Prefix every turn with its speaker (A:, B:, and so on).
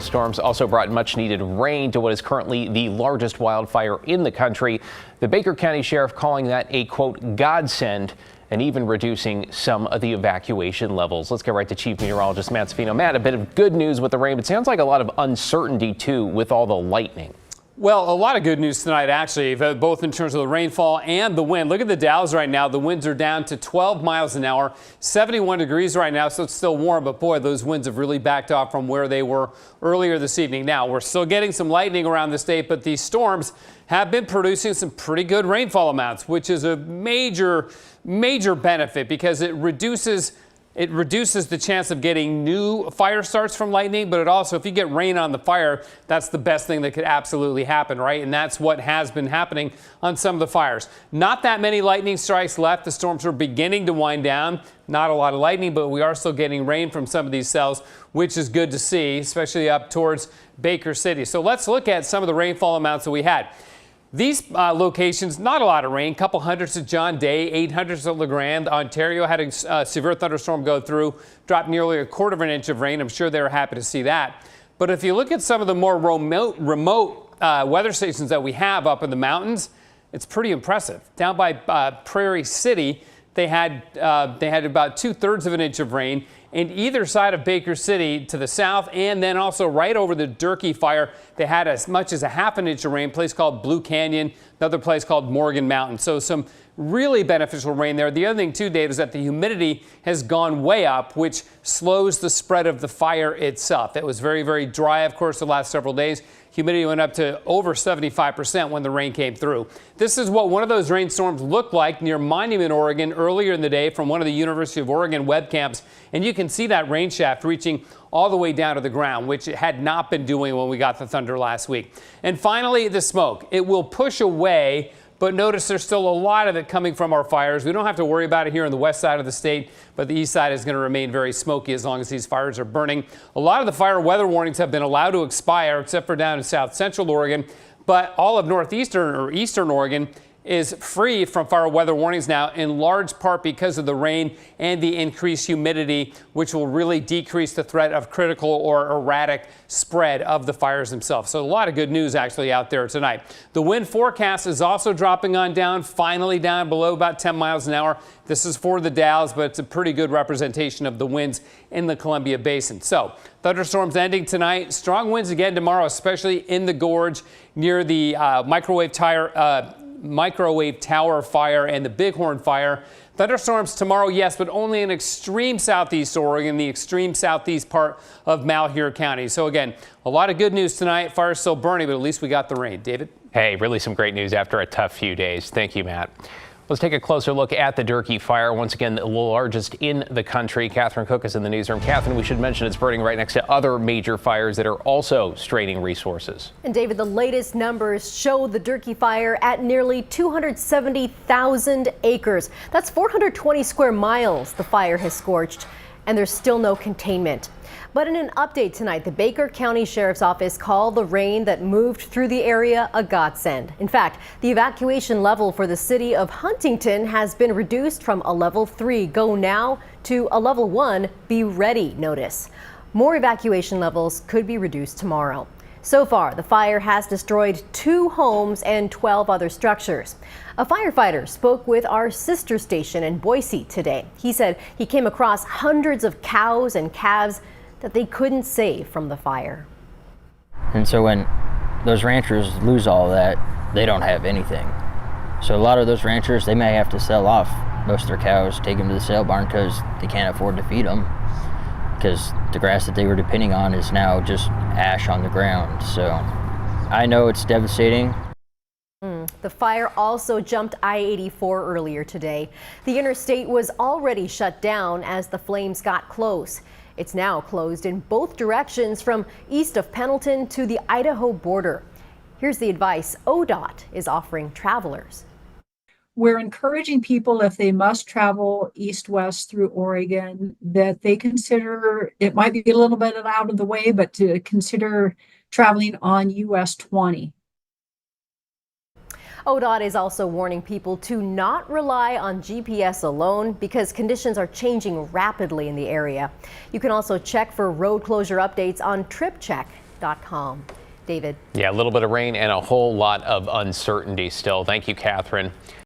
A: Storms also brought much needed rain to what is currently the largest wildfire in the country. The Baker County Sheriff calling that a, quote, godsend, and even reducing some of the evacuation levels. Let's get right to Chief Meteorologist Matt Safino. Matt, a bit of good news with the rain, but it sounds like a lot of uncertainty, too, with all the lightning.
B: Well, a lot of good news tonight, actually, both in terms of the rainfall and the wind. Look at the Dows right now. The winds are down to 12 miles an hour, 71 degrees right now, so it's still warm. But, boy, those winds have really backed off from where they were earlier this evening. Now, we're still getting some lightning around the state, but these storms have been producing some pretty good rainfall amounts, which is a major benefit because it reduces the chance of getting new fire starts from lightning, but it also, if you get rain on the fire, that's the best thing that could absolutely happen, right? And that's what has been happening on some of the fires. Not that many lightning strikes left. The storms are beginning to wind down. Not a lot of lightning, but we are still getting rain from some of these cells, which is good to see, especially up towards Baker City. So let's look at some of the rainfall amounts that we had. These locations, not a lot of rain, couple hundreds at John Day, 800s at LeGrand. Ontario had a severe thunderstorm go through, dropped nearly a quarter of an inch of rain. I'm sure they were happy to see that. But if you look at some of the more remote weather stations that we have up in the mountains, it's pretty impressive. Down by Prairie City, they had about 2/3 of an inch of rain. And either side of Baker City to the south, and then also right over the Durkee Fire, they had as much as a half an inch of rain. A place called Blue Canyon, another place called Morgan Mountain. So some really beneficial rain there. The other thing too, Dave, is that the humidity has gone way up, which slows the spread of the fire itself. It was very, very dry, of course, the last several days. Humidity went up to over 75% when the rain came through. This is what one of those rainstorms looked like near Monument, Oregon, earlier in the day from one of the University of Oregon webcams. And you can see that rain shaft reaching all the way down to the ground, which it had not been doing when we got the thunder last week. And finally, the smoke. It will push away, but notice there's still a lot of it coming from our fires. We don't have to worry about it here on the west side of the state, but the east side is going to remain very smoky as long as these fires are burning. A lot of the fire weather warnings have been allowed to expire, except for down in south central Oregon, but all of northeastern or eastern Oregon is free from fire weather warnings now, in large part because of the rain and the increased humidity, which will really decrease the threat of critical or erratic spread of the fires themselves. So a lot of good news actually out there tonight. The wind forecast is also dropping on down, finally down below about 10 miles an hour. This is for the Dalles, but it's a pretty good representation of the winds in the Columbia Basin. So thunderstorms ending tonight. Strong winds again tomorrow, especially in the gorge near the microwave tower fire and the Bighorn fire. Thunderstorms tomorrow, yes, but only in extreme southeast Oregon, the extreme southeast part of Malheur County. So again, a lot of good news tonight. Fire's still burning, but at least we got the rain. David?
A: Hey, really some great news after a tough few days. Thank you, Matt. Let's take a closer look at the Durkee Fire, once again the largest in the country. Catherine Cook is in the newsroom. Catherine, we should mention it's burning right next to other major fires that are also straining resources.
C: And David, the latest numbers show the Durkee Fire at nearly 270,000 acres. That's 420 square miles the fire has scorched, and there's still no containment. But in an update tonight, the Baker County Sheriff's Office called the rain that moved through the area a godsend. In fact, the evacuation level for the city of Huntington has been reduced from a level 3 go now to a level 1 be ready notice. More evacuation levels could be reduced tomorrow. So far, the fire has destroyed 2 homes and 12 other structures. A firefighter spoke with our sister station in Boise today. He said he came across hundreds of cows and calves that they couldn't save from the fire.
D: And so when those ranchers lose all that, they don't have anything. So a lot of those ranchers, they may have to sell off most of their cows, take them to the sale barn because they can't afford to feed them, because the grass that they were depending on is now just ash on the ground. So I know it's devastating.
C: The fire also jumped I-84 earlier today. The interstate was already shut down as the flames got close. It's now closed in both directions from east of Pendleton to the Idaho border. Here's the advice ODOT is offering travelers.
E: We're encouraging people, if they must travel east-west through Oregon, that they consider, it might be a little bit out of the way, but to consider traveling on US 20.
C: ODOT is also warning people to not rely on GPS alone because conditions are changing rapidly in the area. You can also check for road closure updates on Trip Check. weather.com. David.
A: Yeah, a little bit of rain and a whole lot of uncertainty still. Thank you, Catherine.